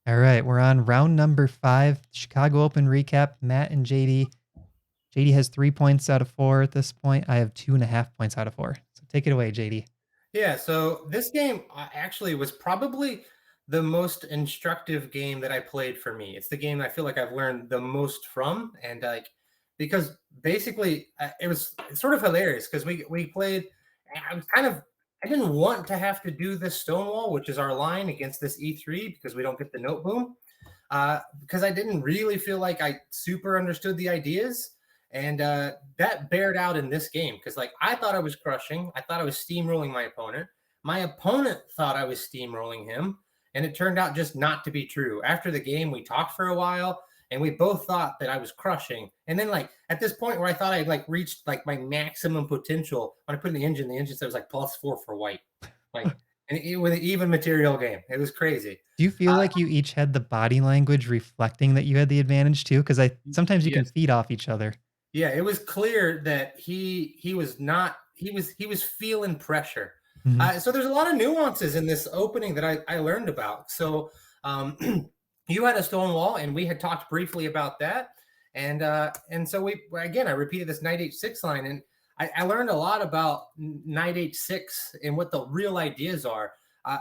All right, we're on round number 5, Chicago Open recap. Matt and JD. JD has 3 points out of 4 at this point. I have 2.5 points out of 4. So take it away, JD. Yeah, so this game actually was probably the most instructive game that I played for me. It's the game I feel like I've learned the most from, and because basically it's sort of hilarious because we played. I was kind of I didn't want to have to do this Stonewall, which is our line against this E3 because we don't get the note boom because I didn't really feel like I super understood the ideas. And that bared out in this game because, like, I thought I was crushing. I thought I was steamrolling my opponent. My opponent thought I was steamrolling him. And it turned out just not to be true. After the game, we talked for a while and we both thought that I was crushing. And then, like, at this point where I thought I'd like reached like my maximum potential, when I put in the engine said it was like +4 for white. Like, with an even material game. It was crazy. Do you feel Uh, like you each had the body language reflecting that you had the advantage too? Because I sometimes you can yes. feed off each other. Yeah, it was clear that he was not he was feeling pressure. Mhm. So there's a lot of nuances in this opening that I learned about. So um, you had a stone wall, and we had talked briefly about that, and so we again I repeated this knight h6 line, and I learned a lot about knight h6 and what the real ideas are. Uh,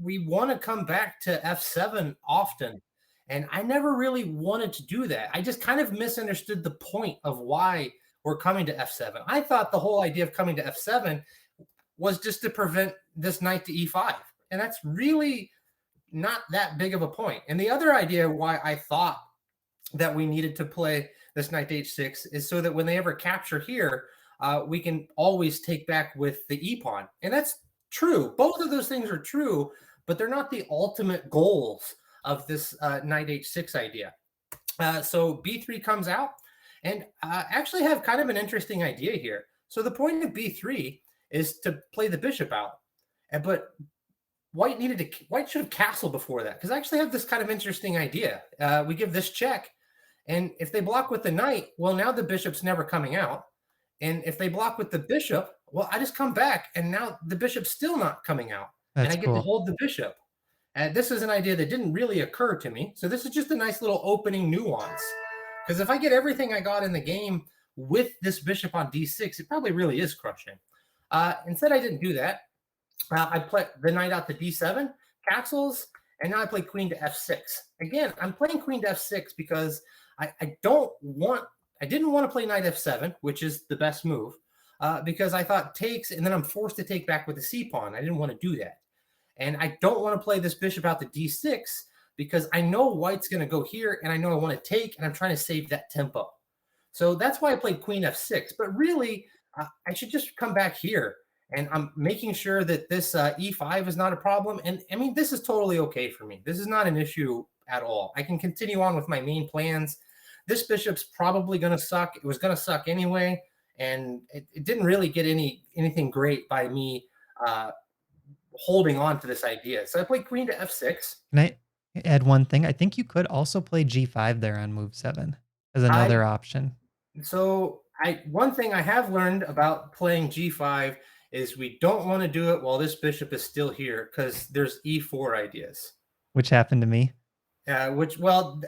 we want to come back to f7 often, and I never really wanted to do that. I just kind of misunderstood the point of why we're coming to f7. I thought the whole idea of coming to f7 was just to prevent this knight to e5. And that's really not that big of a point. And the other idea why I thought that we needed to play this knight to h6 is so that when they ever capture here, we can always take back with the e pawn. And that's true. Both of those things are true, but they're not the ultimate goals of this knight h6 idea. So b3 comes out, and actually have kind of an interesting idea here. So the point of b3 is to play the bishop out, but white should have castled before that because I actually have this kind of interesting idea. We give this check, and if they block with the knight, well, now the bishop's never coming out. And if they block with the bishop, well, I just come back, and now the bishop's still not coming out, and That's I get to cool. hold the bishop. And this is an idea that didn't really occur to me. So this is just a nice little opening nuance. Because if I get everything I got in the game with this bishop on d6, it probably really is crushing. Instead, I didn't do that. I played the knight out to d7, castles, and now I play queen to f6. Again, I'm playing queen to f6 because I didn't want to play knight f7, which is the best move, because I thought takes, and then I'm forced to take back with the c pawn. I didn't want to do that. And I don't want to play this bishop out to d6 because I know white's going to go here, and I know I want to take, and I'm trying to save that tempo. So that's why I played queen f6. But really, I should just come back here, and I'm making sure that this e5 is not a problem. And I mean, this is totally okay for me. This is not an issue at all. I can continue on with my main plans. This bishop's probably going to suck. It was going to suck anyway, and it didn't really get anything great by me holding on to this idea. So I played queen to f6. Can I add one thing? I think you could also play G5 there on move 7 as I another option. so I one thing I have learned about playing g5 is we don't want to do it while this bishop is still here because there's e4 ideas. Which happened to me. Which, well,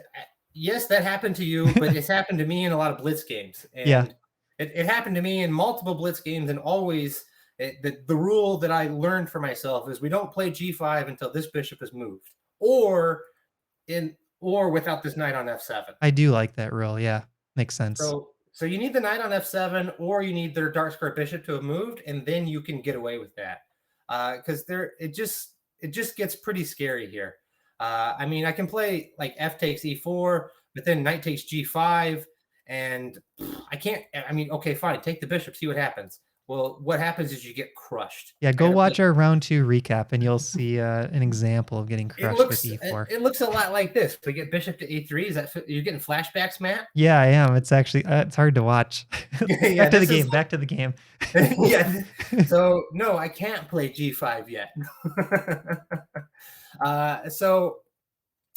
yes, that happened to you, but it's happened to me in a lot of blitz games, Yeah. and it happened to me in multiple blitz games, and always the rule that I learned for myself is we don't play g5 until this bishop is moved, or without this knight on f7. I do like that rule, yeah. Makes sense. So you need the knight on f7, or you need their dark square bishop to have moved, and then you can get away with that. Because it just gets pretty scary here. I mean, I can play like f takes e4, but then knight takes g5, and I can't. I mean, okay, fine, take the bishop, see what happens. Well, what happens is you get crushed. Yeah, I go got to play. watch our round 2 recap and you'll see, an example of getting crushed with E4. It looks a lot like this. We get bishop to e3. Is that you're getting flashbacks, Matt? Yeah, I am. It's actually, it's hard to watch. Yeah, Back to the this is game, back to the game. yeah. So no, I can't play G5 yet. uh, so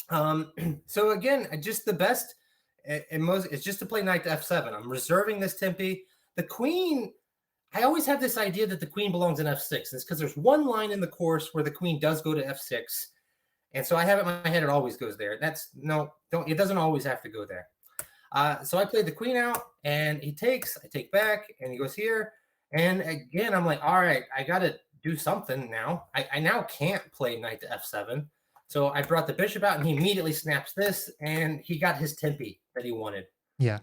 um, so again, just the best and most is just to play knight to f7. I'm reserving this tempi. The queen. I always have this idea that the queen belongs in f6. It's because there's one line in the course where the queen does go to f6, And so I have it in my head, it always goes there. That's no, don't, it doesn't always have to go there. So I played the queen out and he takes, I take back and he goes here. And again, I'm like, all right, I got to do something now. I now can't play knight to f7. So I brought the bishop out and he immediately snaps this and he got his tempi that he wanted, Yeah.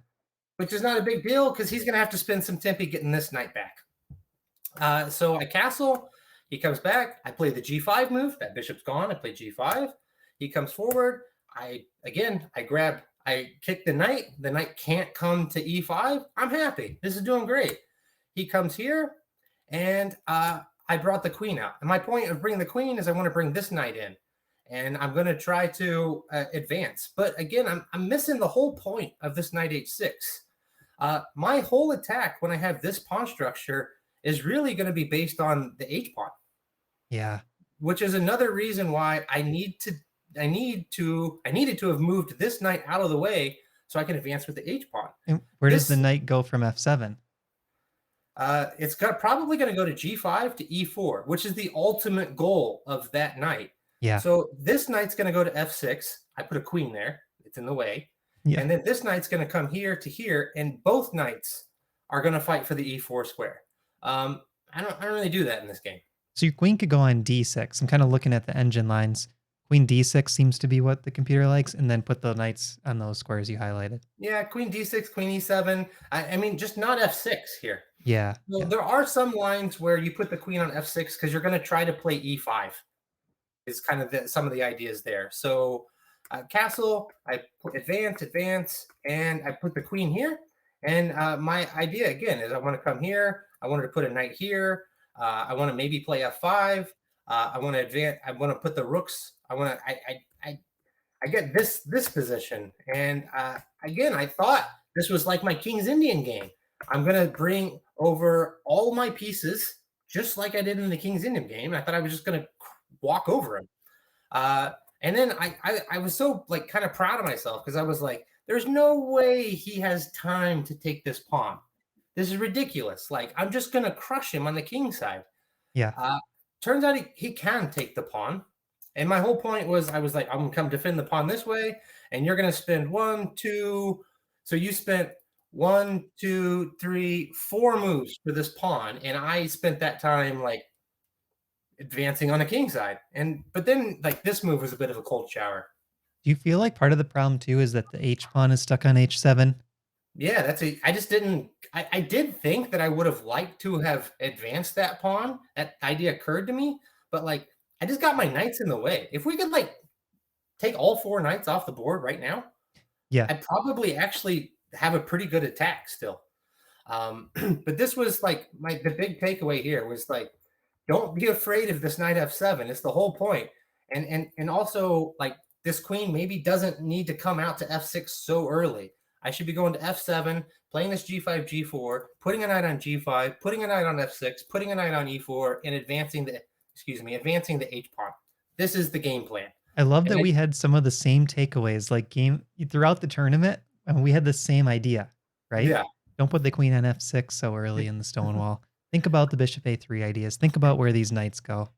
which is not a big deal because he's going to have to spend some tempi getting this knight back. So I castle. He comes back. I play the g5 move. That bishop's gone. I play g5. He comes forward. I kick the knight. The knight can't come to e5. I'm happy. This is doing great. He comes here, and I brought the queen out. And my point of bringing the queen is I want to bring this knight in, and I'm going to try to advance. But again, I'm missing the whole point of this knight h6. My whole attack when I have this pawn structure is really going to be based on the h pawn. Yeah. Which is another reason why I needed to have moved this knight out of the way so I can advance with the h pawn. And where does the knight go from f7? It's probably going to go to g5 to e4, which is the ultimate goal of that knight. Yeah. So this knight's going to go to f6. I put a queen there. It's in the way. Yeah. And then this knight's going to come here to here, and both knights are going to fight for the e4 square. I don't really do that in this game. So your queen could go on d6. I'm kind of looking at the engine lines. Queen d6 seems to be what the computer likes, and then put the knights on those squares you highlighted. Yeah, queen d6, queen e7. I mean, just not f6 here. Yeah. So there are some lines where you put the queen on f6 because you're going to try to play e5. Is kind of some of the ideas there. So castle, I put advance, and I put the queen here. And my idea again is I want to come here. I wanted to put a knight here. I want to maybe play f5. I want to advance. I want to put the rooks. I get this position, and again, I thought this was like my King's Indian game. I'm gonna bring over all my pieces just like I did in the King's Indian game. I thought I was just gonna walk over him, and then I was so like kind of proud of myself because I was like, there's no way he has time to take this pawn. This is ridiculous. Like I'm just gonna crush him on the king side. Yeah. Turns out he can take the pawn. And my whole point was I was like, I'm going to come defend the pawn this way. And you're going to spend 1, 2. So you spent 1, 2, 3, 4 moves for this pawn. And I spent that time like advancing on the king side. But then like this move was a bit of a cold shower. Do you feel like part of the problem too is that the h pawn is stuck on h7? Yeah, I just didn't, I did think that I would have liked to have advanced that pawn. That idea occurred to me, but like, I just got my knights in the way. If we could like take all 4 knights off the board right now, Yeah. I'd probably actually have a pretty good attack still. But this was like the big takeaway here was like, don't be afraid of this knight f7. It's the whole point. And also like this queen maybe doesn't need to come out to f6 so early. I should be going to f7, playing this g5, g4, putting a knight on g5, putting a knight on f6, putting a knight on e4, and advancing the h pawn. This is the game plan. I love that we had some of the same takeaways, like throughout the tournament, and we had the same idea, right? Yeah. Don't put the queen on f6 so early in the stonewall. Think about the bishop a3 ideas. Think about where these knights go.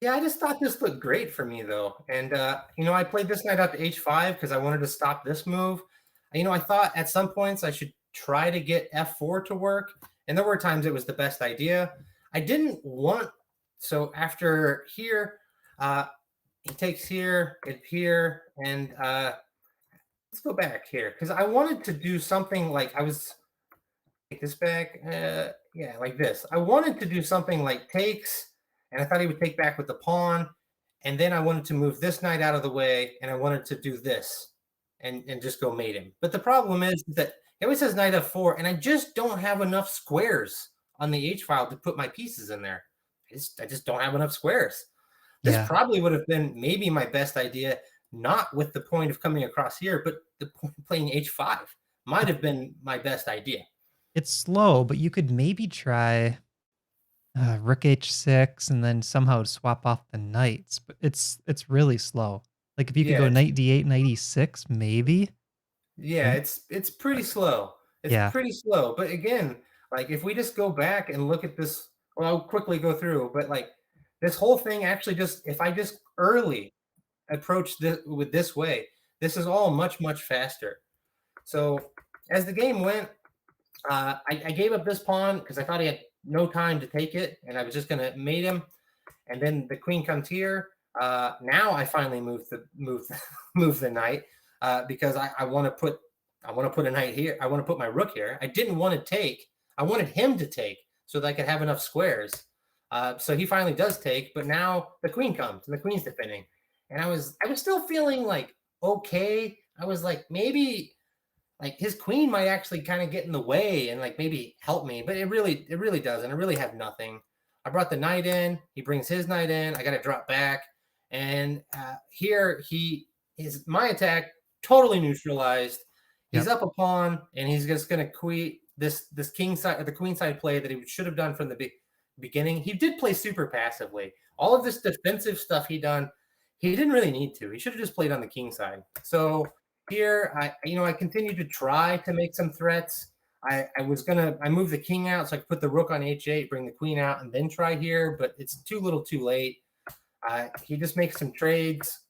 Yeah, I just thought this looked great for me though, and I played this knight out to h5 because I wanted to stop this move. I thought at some points I should try to get f4 to work, and there were times it was the best idea. I didn't want. So after here, he takes here and here, and let's go back here because I wanted to do something like take this back, yeah, like this. I wanted to do something like takes, and I thought he would take back with the pawn, and then I wanted to move this knight out of the way, and I wanted to do this and just go mate him. But the problem is that he always says knight f4, and I just don't have enough squares on the h file to put my pieces in there. I just don't have enough squares. This probably would have been maybe my best idea, not with the point of coming across here, but the point of playing h5 might have been my best idea. It's slow, but you could maybe try rook h6 and then somehow swap off the knights. But it's really slow. Like if you could go knight d8, knight e6, maybe. Yeah, it's pretty slow. It's pretty slow. But again, like if we just go back and look at this, well, I'll quickly go through, but like this whole thing actually just, if I just early approach this with this way, this is all much, much faster. So as the game went, I gave up this pawn because I thought he had no time to take it, and I was just going to mate him. And then the queen comes here. Now I finally move the knight because I want to put a knight here. I want to put my rook here. I didn't want to take. I wanted him to take so that I could have enough squares. So he finally does take, but now the queen comes and the queen's defending, and I was still feeling like okay. I was like maybe like his queen might actually kind of get in the way and like maybe help me, but it really doesn't. I really have nothing. I brought the knight in. He brings his knight in. I got to drop back, and here he is my attack totally neutralized. He's Yep. up a pawn, and he's just going to quit this king side or the queen side play that he should have done from the beginning. He did play super passively. All of this defensive stuff he didn't really need to. He should have just played on the king side. So here, I continued to try to make some threats. I moved the king out so I could put the rook on h8, bring the queen out, and then try here, but it's too little too late. He just makes some trades,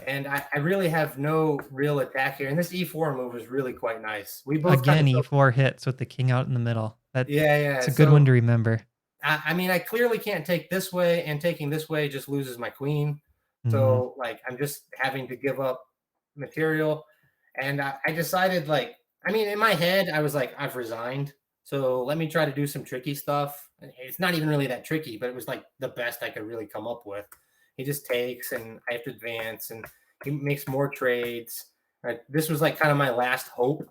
and I really have no real attack here. And this e4 move is really quite nice. We both kind Again, of E4 hits with the king out in the middle. yeah, yeah. It's a good one So to remember. I mean, I clearly can't take this way, and taking this way just loses my queen. Mhm. So like, I'm just having to give up material, and I decided like, I mean, in my head, I was like, I've resigned. So let me try to do some tricky stuff. It's not even really that tricky, but it was like the best I could really come up with. He just takes, and I have to advance, and he makes more trades. This was like kind of my last hope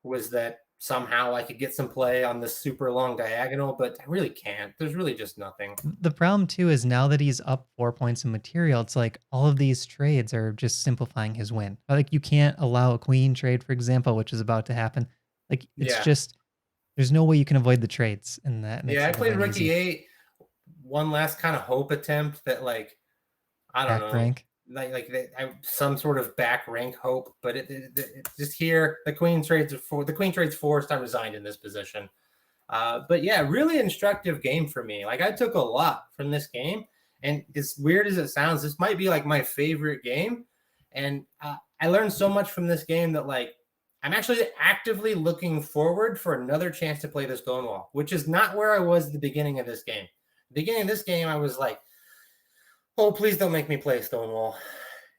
was that somehow I could get some play on this super long diagonal, but I really can't. There's really just nothing. The problem too is now that he's up 4 points in material, it's like all of these trades are just simplifying his win. Like you can't allow a queen trade, for example, which is about to happen. Like it's Yeah. just there's no way you can avoid the trades, and that makes Yeah, I it a played win Rookie easy. 8, one last kind of hope attempt that like I don't Back know, rank. some sort of back rank hope, but it just here the queen trades forced. I resigned in this position. But yeah, really instructive game for me. Like I took a lot from this game, and as weird as it sounds, this might be like my favorite game. And I learned so much from this game that like I'm actually actively looking forward for another chance to play the Stonewall, which is not where I was at the beginning of this game. The beginning of this game, I was like, oh, please don't make me play Stonewall.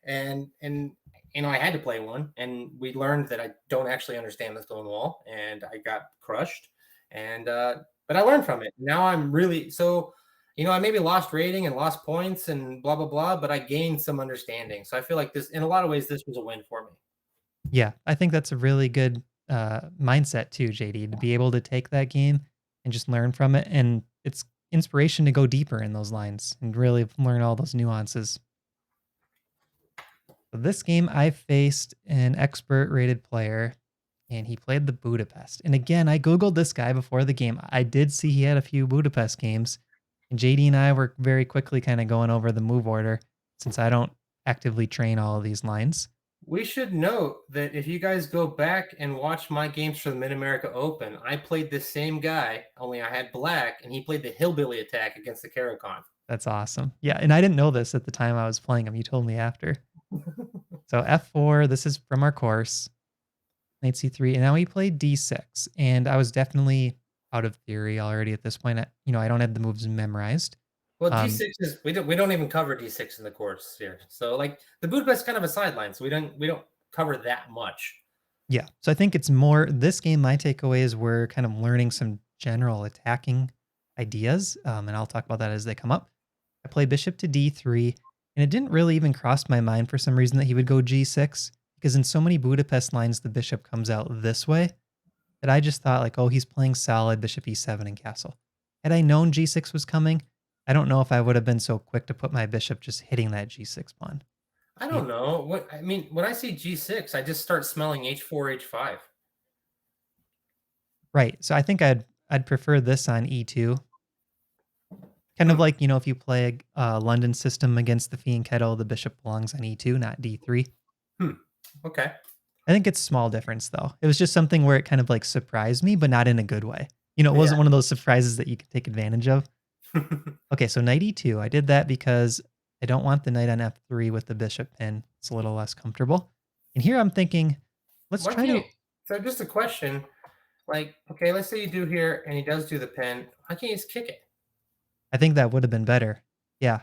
And I had to play one, and we learned that I don't actually understand the Stonewall, and I got crushed. And but I learned from it. Now I'm really so I maybe lost rating and lost points and blah blah blah, but I gained some understanding. So I feel like this, in a lot of ways, this was a win for me. Yeah, I think that's a really good mindset too, JD, to be able to take that game and just learn from it. And it's inspiration to go deeper in those lines and really learn all those nuances. So this game, I faced an expert rated player and he played the Budapest. And again, I Googled this guy before the game. I did see he had a few Budapest games. And JD and I were very quickly kind of going over the move order since I don't actively train all of these lines. We should note that if you guys go back and watch my games for the Mid America Open, I played the same guy, only I had black, and he played the hillbilly attack against the Caracan. That's awesome. Yeah, and I didn't know this at the time I was playing him. You told me after. So F4, this is from our course. Knight C3, and now he played D6. And I was definitely out of theory already at this point. I don't have the moves memorized. Well, Um, D6 is we don't even cover D6 in the course here. So like the Budapest kind of a sideline, so we don't cover that much. yeah, so I think it's more this game. My takeaways were kind of learning some general attacking ideas, and I'll talk about that as they come up. I played bishop to D3, and it didn't really even cross my mind for some reason that he would go G6 because in so many Budapest lines the bishop comes out this way that I just thought like, oh, he's playing solid bishop E7 and castle. Had I known G6 was coming, I don't know if I would have been so quick to put my bishop just hitting that G6 pawn. I He- don't know. What I mean, when I see G6, I just start smelling H4, H5. Right. So I think I'd prefer this on E2. Kind of Hmm. like, if you play a London system against the Fiend Kettle, the bishop belongs on E2, not D3. Hmm. Okay. I think it's small difference though. It was just something where it kind of like surprised me, but not in a good way. It Yeah. wasn't one of those surprises that you could take advantage of. Okay, so knight E2. I did that because I don't want the knight on f3 with the bishop pin. It's a little less comfortable. And here I'm thinking, let's Why try can't you? to So just a question. Like, okay, let's say you do here and he does do the pin. Why can't you just kick it? I think that would have been better. Yeah,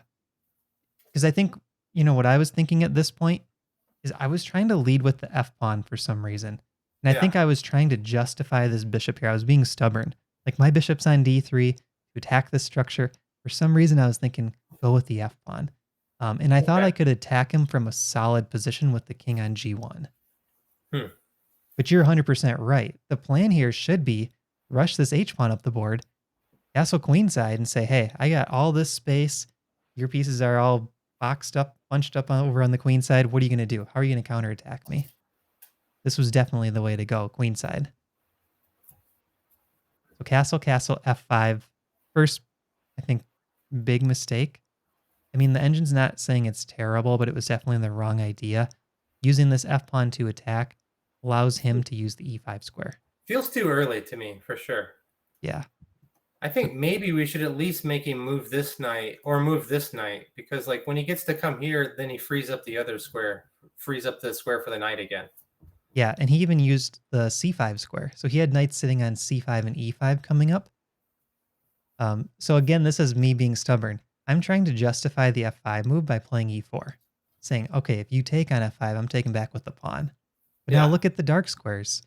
because I think, what I was thinking at this point is I was trying to lead with the F pawn for some reason. And I Yeah. think I was trying to justify this bishop here. I was being stubborn. Like my bishop's on d3 to attack this structure. For some reason, I was thinking, go with the F pawn. And I thought Okay. I could attack him from a solid position with the king on g1. Hmm. But you're 100% right. The plan here should be rush this h pawn up the board, castle queenside, and say, hey, I got all this space. Your pieces are all boxed up, bunched up over on the queen side. What are you going to do? How are you going to counterattack me? This was definitely the way to go, queenside. So castle, castle, f5. First, I think, big mistake. I mean, the engine's not saying it's terrible, but it was definitely the wrong idea. Using this f pawn to attack allows him to use the e5 square. Feels too early to me, for sure. Yeah. I So think maybe we should at least make him move this knight or move this knight because, like, when he gets to come here, then he frees up the other square, frees up the square for the knight again. yeah, and he even used the c5 square. So he had knights sitting on c5 and e5 coming up. So again, this is me being stubborn. I'm trying to justify the f5 move by playing e4, saying, okay, if you take on f5, I'm taking back with the pawn. But now Yeah. look at the dark squares.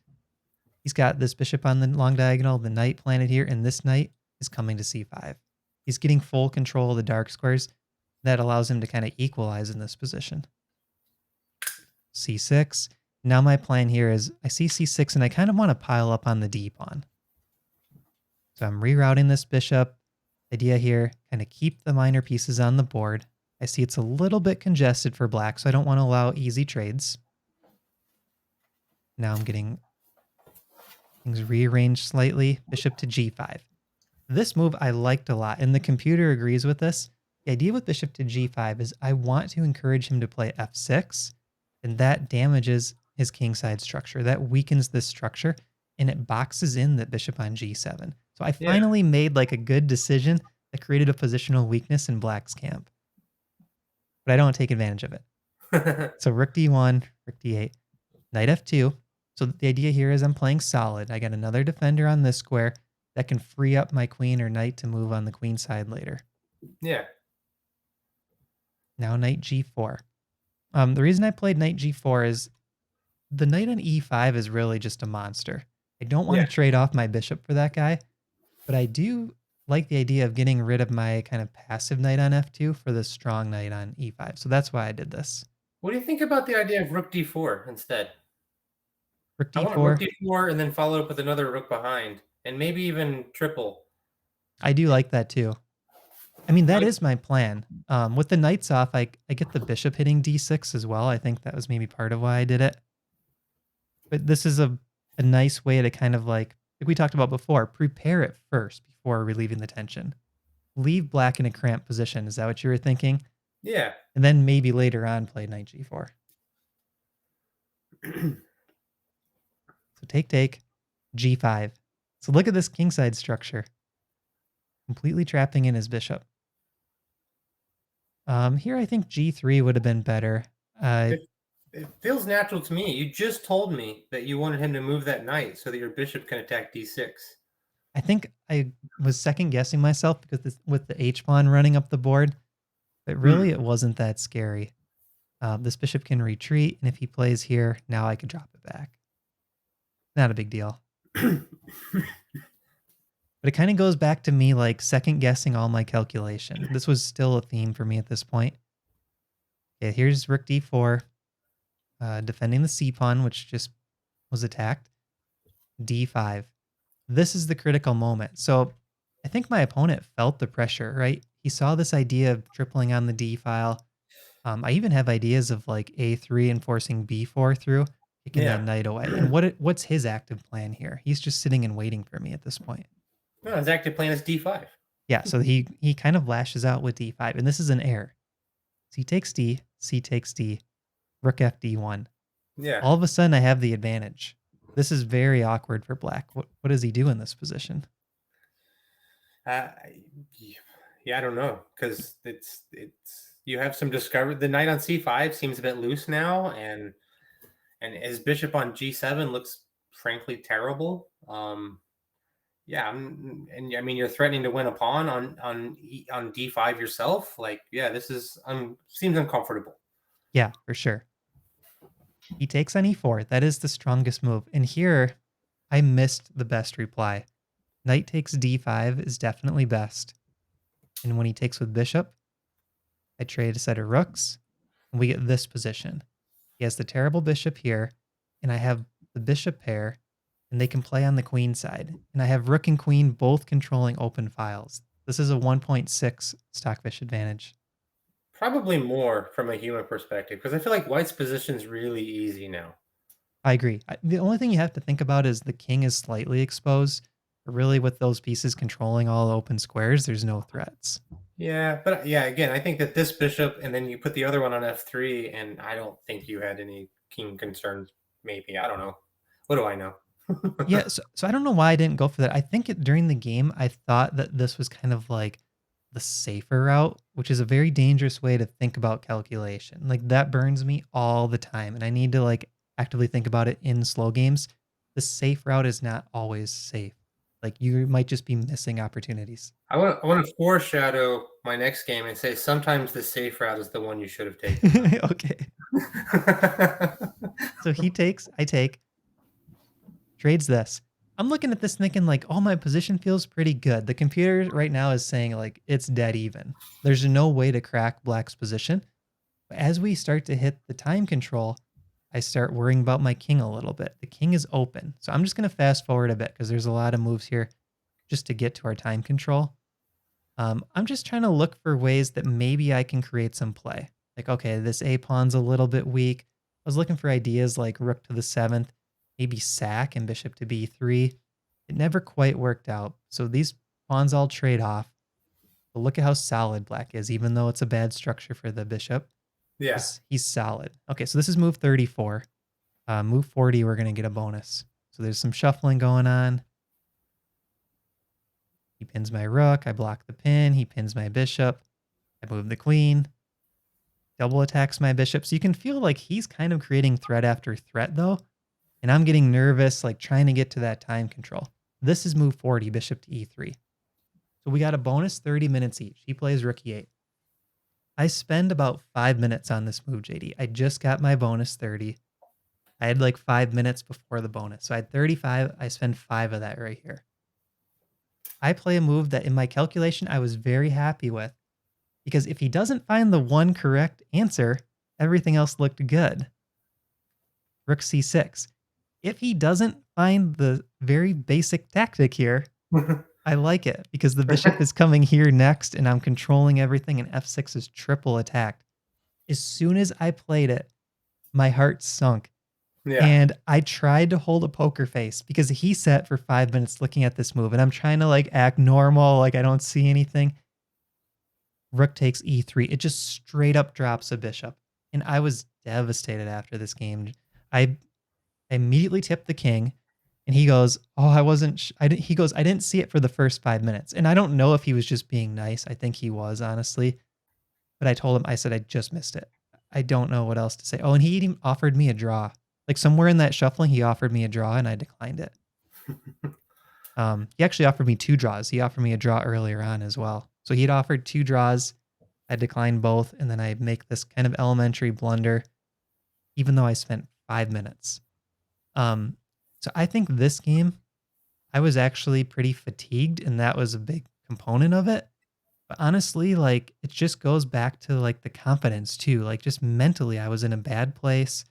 He's got this bishop on the long diagonal, the knight planted here, and this knight is coming to c5. He's getting full control of the dark squares. That allows him to kind of equalize in this position. c6. Now my plan here is I see c6 and I kind of want to pile up on the d pawn. So I'm rerouting this bishop. Idea here, kind of keep the minor pieces on the board. I see it's a little bit congested for black, so I don't want to allow easy trades. Now I'm getting things rearranged slightly. Bishop to g5. This move I liked a lot, and the computer agrees with this. The idea with bishop to g5 is I want to encourage him to play f6, and that damages his kingside structure. That weakens this structure, and it boxes in the bishop on g7. So I Yeah. finally made like a good decision that created a positional weakness in black's camp. But I don't take advantage of it. So rook d1, rook d8, knight f2. So the idea here is I'm playing solid. I got another defender on this square that can free up my queen or knight to move on the queen side later. Yeah. Now knight g4. The reason I played knight g4 is the knight on e5 is really just a monster. I don't want Yeah. to trade off my bishop for that guy, but I do like the idea of getting rid of my kind of passive knight on f2 for the strong knight on e5. So that's why I did this. What do you think about the idea of rook d4 instead? Rook I want rook d4. d4 and then follow up with another rook behind, and maybe even triple. I do like that too. I mean, that Like, is my plan. With the knights off, I get the bishop hitting d6 as well. I think that was maybe part of why I did it. But this is a nice way to kind of like we talked about before, prepare it first before relieving the tension. Leave black in a cramped position. Is that what you were thinking? yeah. And then maybe later on play knight g4. So take, g5. So look at this kingside structure. Completely trapping in his bishop. Here I think g3 would have been better. It, it feels natural to me. You just told me that you wanted him to move that knight so that your bishop can attack d6. I think I was second guessing myself because with the H pawn running up the board, but really Hmm. it wasn't that scary. This bishop can retreat, and if he plays here, now I could drop it back. Not a big deal. But it kind of goes back to me like second guessing all my calculation. This was still a theme for me at this point. Okay, here's rook d4, defending the c pawn, which just was attacked. d5. This is the critical moment. So I think my opponent felt the pressure, right? He saw this idea of tripling on the d file. I even have ideas of like a3 and forcing b4 through, kicking that Yeah. knight away. And what's his active plan here? He's just sitting and waiting for me at this point. No, his active plan is d5. Yeah, so he kind of lashes out with d5, and this is an error. C takes d, c takes d, rook f d1. Yeah. All of a sudden, I have the advantage. This is very awkward for black. What does he do in this position? Uh, yeah, I don't know because it's You have some discovery. The knight on c5 seems a bit loose now, and his bishop on g7 looks frankly terrible. Yeah, and I mean you're threatening to win a pawn on d5 yourself. Like, yeah, this is seems uncomfortable. Yeah, for sure. He takes on e4. That is the strongest move. And here, I missed the best reply. Knight takes d5 is definitely best. And when he takes with bishop, I trade a set of rooks, and we get this position. He has the terrible bishop here, and I have the bishop pair, and they can play on the queen side. And I have rook and queen both controlling open files. This is a 1.6 stockfish advantage. Probably more from a human perspective, because I feel like white's position is really easy now. I agree. The only thing you have to think about is the king is slightly exposed. But really, with those pieces controlling all open squares, there's no threats. Yeah, but yeah, again, I think that this bishop, and then you put the other one on f3, and I don't think you had any king concerns. Maybe, I don't know. What do I know? Yeah, so I don't know why I didn't go for that. I think during the game, I thought that this was kind of like the safer route, which is a very dangerous way to think about calculation. Like that burns me all the time, and I need to like actively think about it in slow games. The safe route is not always safe. Like you might just be missing opportunities. I want to foreshadow my next game and say sometimes the safe route is the one you should have taken. Okay. So he takes, I take, trades this. I'm looking at this thinking like, oh, my position feels pretty good. The computer right now is saying like it's dead even. There's no way to crack black's position. But as we start to hit the time control, I start worrying about my king a little bit. The king is open. So I'm just going to fast forward a bit because there's a lot of moves here just to get to our time control. I'm just trying to look for ways that maybe I can create some play. Like, okay, this A pawn's a little bit weak. I was looking for ideas like rook to the 7th, maybe sack and bishop to b3. It never quite worked out. So these pawns all trade off. But look at how solid black is, even though it's a bad structure for the bishop. Yeah. He's solid. Okay, so this is move 34. Move 40, we're going to get a bonus. So there's some shuffling going on. He pins my rook. I block the pin. He pins my bishop. I move the queen. Double attacks my bishop. So you can feel like he's kind of creating threat after threat, though. And I'm getting nervous, like trying to get to that time control. This is move 40, bishop to e3. So we got a bonus 30 minutes each. He plays rook e8. I spend about 5 minutes on this move, JD. I just got my bonus 30. I had like 5 minutes before the bonus. So I had 35. I spend 5 of that right here. I play a move that in my calculation I was very happy with, because if he doesn't find the one correct answer, everything else looked good. Rook c6. If he doesn't find the very basic tactic here, I like it because the bishop is coming here next and I'm controlling everything, and f6 is triple attacked. As soon as I played it, my heart sunk. Yeah. And I tried to hold a poker face because he sat for 5 minutes looking at this move, and I'm trying to like act normal, like I don't see anything. Rook takes e3. It just straight up drops a bishop. And I was devastated after this game. I immediately tipped the king, and he goes, "Oh, I wasn't." He goes, "I didn't see it for the first 5 minutes." And I don't know if he was just being nice. I think he was, honestly. But I told him, I said, I just missed it. I don't know what else to say. Oh, and he even offered me a draw. Like somewhere in that shuffling, he offered me a draw, and I declined it. He actually offered me 2 draws. He offered me a draw earlier on as well. So he'd offered 2 draws. I declined both, and then I make this kind of elementary blunder, even though I spent 5 minutes. So I think this game, I was actually pretty fatigued, and that was a big component of it. But honestly, like it just goes back to like the confidence too. Like just mentally, I was in a bad place.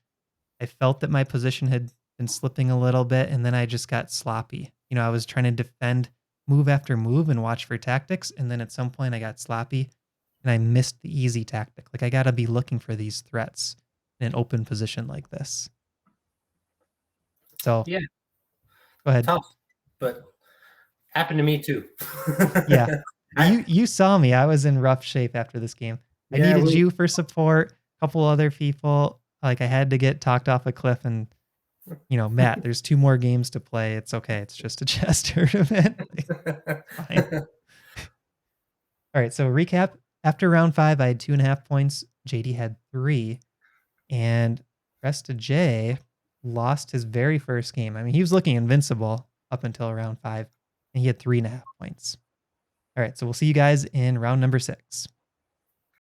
I felt that my position had been slipping a little bit, and then I just got sloppy. You know, I was trying to defend move after move and watch for tactics, and then at some point I got sloppy and I missed the easy tactic. Like I got to be looking for these threats in an open position like this. So, Yeah. go ahead. Tough, but happened to me too. Yeah. You saw me. I was in rough shape after this game. I needed you for support, a couple other people. Like I had to get talked off a cliff, and you know, Matt, there's 2 more games to play. It's okay. It's just a chess tournament. Like, fine. All right, so recap. After round 5, I had 2.5 points. JD had 3. And Resta J lost his very first game. I mean, he was looking invincible up until round 5, and he had 3.5 points. All right, so we'll see you guys in round number 6.